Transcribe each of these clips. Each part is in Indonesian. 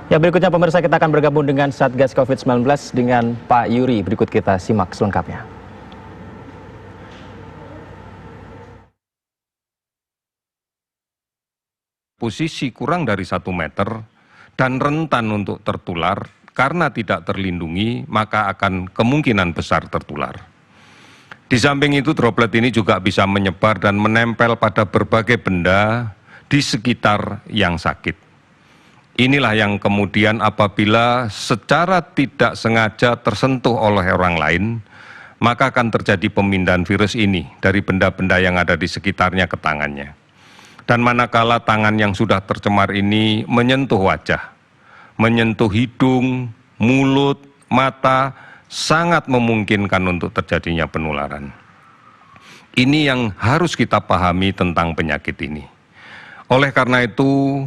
Ya, berikutnya pemirsa, kita akan bergabung dengan Satgas COVID-19 dengan Pak Yuri. Berikut kita simak selengkapnya. Posisi kurang dari 1 meter dan rentan untuk tertular karena tidak terlindungi, maka akan kemungkinan besar tertular. Di samping itu, droplet ini juga bisa menyebar dan menempel pada berbagai benda di sekitar yang sakit. Inilah yang kemudian apabila secara tidak sengaja tersentuh oleh orang lain, maka akan terjadi pemindahan virus ini dari benda-benda yang ada di sekitarnya ke tangannya. Dan manakala tangan yang sudah tercemar ini menyentuh wajah, menyentuh hidung, mulut, mata, sangat memungkinkan untuk terjadinya penularan. Ini yang harus kita pahami tentang penyakit ini. Oleh karena itu,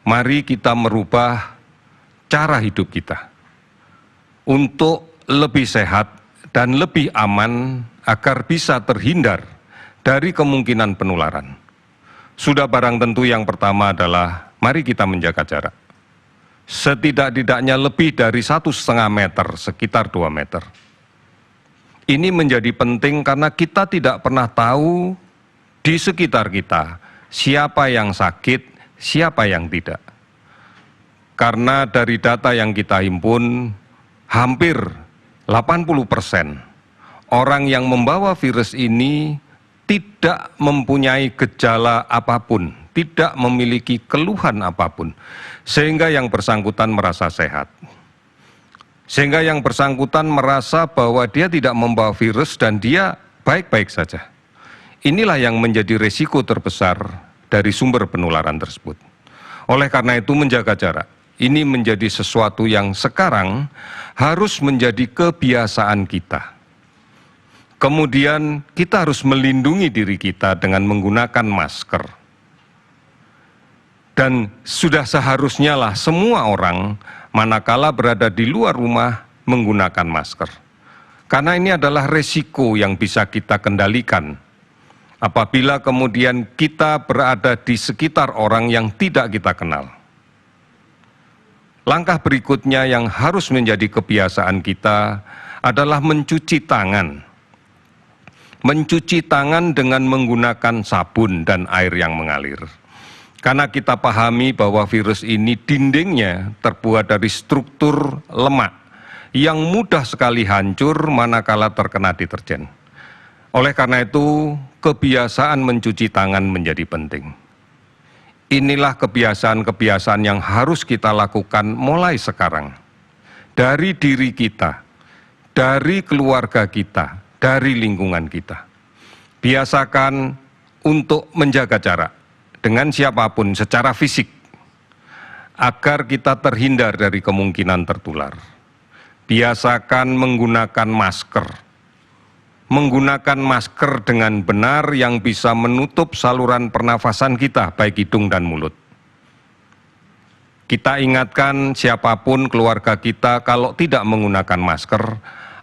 mari kita merubah cara hidup kita untuk lebih sehat dan lebih aman agar bisa terhindar dari kemungkinan penularan. Sudah barang tentu yang pertama adalah mari kita menjaga jarak. Setidak-tidaknya lebih dari 1,5 meter, sekitar 2 meter. Ini menjadi penting karena kita tidak pernah tahu di sekitar kita siapa yang sakit, siapa yang tidak. Karena dari data yang kita himpun, hampir 80% orang yang membawa virus ini tidak mempunyai gejala apapun, tidak memiliki keluhan apapun, sehingga yang bersangkutan merasa sehat. Sehingga yang bersangkutan merasa bahwa dia tidak membawa virus dan dia baik-baik saja. Inilah yang menjadi risiko terbesar dari sumber penularan tersebut. Oleh karena itu, menjaga jarak ini menjadi sesuatu yang sekarang harus menjadi kebiasaan kita. Kemudian kita harus melindungi diri kita dengan menggunakan masker. Dan sudah seharusnya lah semua orang manakala berada di luar rumah menggunakan masker. Karena ini adalah resiko yang bisa kita kendalikan. Apabila kemudian kita berada di sekitar orang yang tidak kita kenal. Langkah berikutnya yang harus menjadi kebiasaan kita adalah mencuci tangan. Mencuci tangan dengan menggunakan sabun dan air yang mengalir. Karena kita pahami bahwa virus ini dindingnya terbuat dari struktur lemak yang mudah sekali hancur manakala terkena deterjen. Oleh karena itu, kebiasaan mencuci tangan menjadi penting. Inilah kebiasaan-kebiasaan yang harus kita lakukan mulai sekarang. Dari diri kita, dari keluarga kita, dari lingkungan kita. Biasakan untuk menjaga jarak dengan siapapun secara fisik, agar kita terhindar dari kemungkinan tertular. Biasakan menggunakan masker. Menggunakan masker dengan benar yang bisa menutup saluran pernafasan kita, baik hidung dan mulut. Kita ingatkan siapapun keluarga kita kalau tidak menggunakan masker,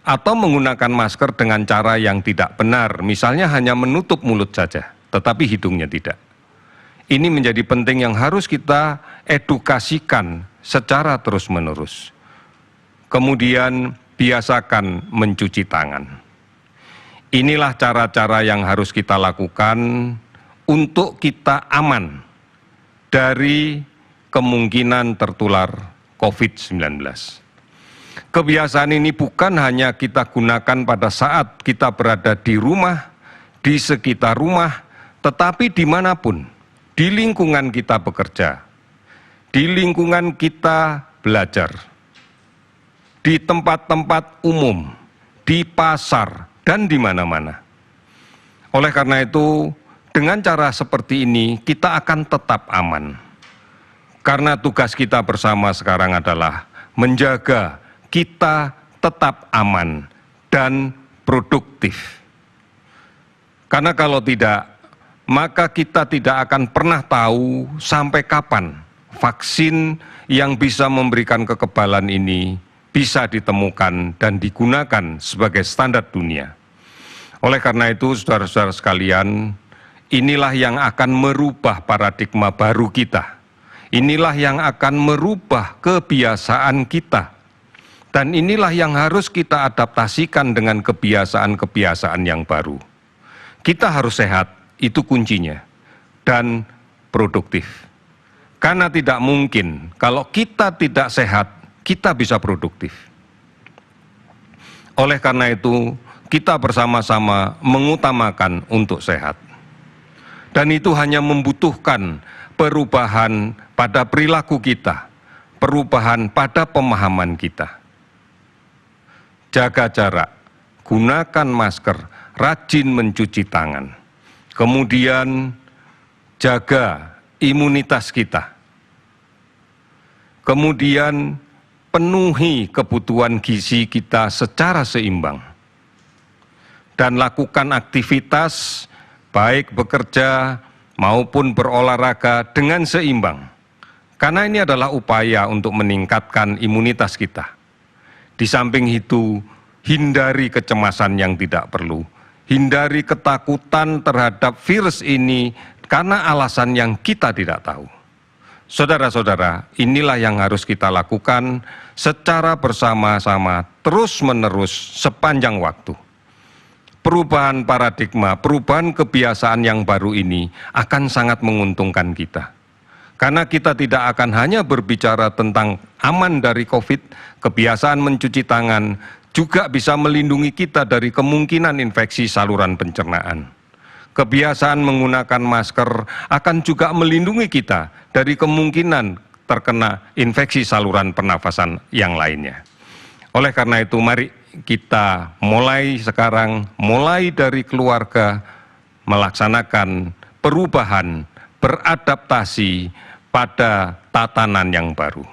atau menggunakan masker dengan cara yang tidak benar, misalnya hanya menutup mulut saja, tetapi hidungnya tidak. Ini menjadi penting yang harus kita edukasikan secara terus-menerus. Kemudian biasakan mencuci tangan. Inilah cara-cara yang harus kita lakukan untuk kita aman dari kemungkinan tertular COVID-19. Kebiasaan ini bukan hanya kita gunakan pada saat kita berada di rumah, di sekitar rumah, tetapi dimanapun, di lingkungan kita bekerja, di lingkungan kita belajar, di tempat-tempat umum, di pasar, dan di mana-mana. Oleh karena itu, dengan cara seperti ini, kita akan tetap aman. Karena tugas kita bersama sekarang adalah menjaga kita tetap aman dan produktif. Karena kalau tidak, maka kita tidak akan pernah tahu sampai kapan vaksin yang bisa memberikan kekebalan ini bisa ditemukan dan digunakan sebagai standar dunia. Oleh karena itu, saudara-saudara sekalian, inilah yang akan merubah paradigma baru kita. Inilah yang akan merubah kebiasaan kita. Dan inilah yang harus kita adaptasikan dengan kebiasaan-kebiasaan yang baru. Kita harus sehat, itu kuncinya. Dan produktif. Karena tidak mungkin kalau kita tidak sehat, kita bisa produktif. Oleh karena itu, kita bersama-sama mengutamakan untuk sehat. Dan itu hanya membutuhkan perubahan pada perilaku kita, perubahan pada pemahaman kita. Jaga jarak, gunakan masker, rajin mencuci tangan. Kemudian jaga imunitas kita. Kemudian penuhi kebutuhan gizi kita secara seimbang. Dan lakukan aktivitas baik bekerja maupun berolahraga dengan seimbang. Karena ini adalah upaya untuk meningkatkan imunitas kita. Di samping itu, hindari kecemasan yang tidak perlu. Hindari ketakutan terhadap virus ini karena alasan yang kita tidak tahu. Saudara-saudara, inilah yang harus kita lakukan secara bersama-sama, terus-menerus sepanjang waktu. Perubahan paradigma, perubahan kebiasaan yang baru ini akan sangat menguntungkan kita. Karena kita tidak akan hanya berbicara tentang aman dari COVID, kebiasaan mencuci tangan juga bisa melindungi kita dari kemungkinan infeksi saluran pencernaan. Kebiasaan menggunakan masker akan juga melindungi kita dari kemungkinan terkena infeksi saluran pernafasan yang lainnya. Oleh karena itu, mari kita mulai sekarang, mulai dari keluarga, melaksanakan perubahan, beradaptasi pada tatanan yang baru.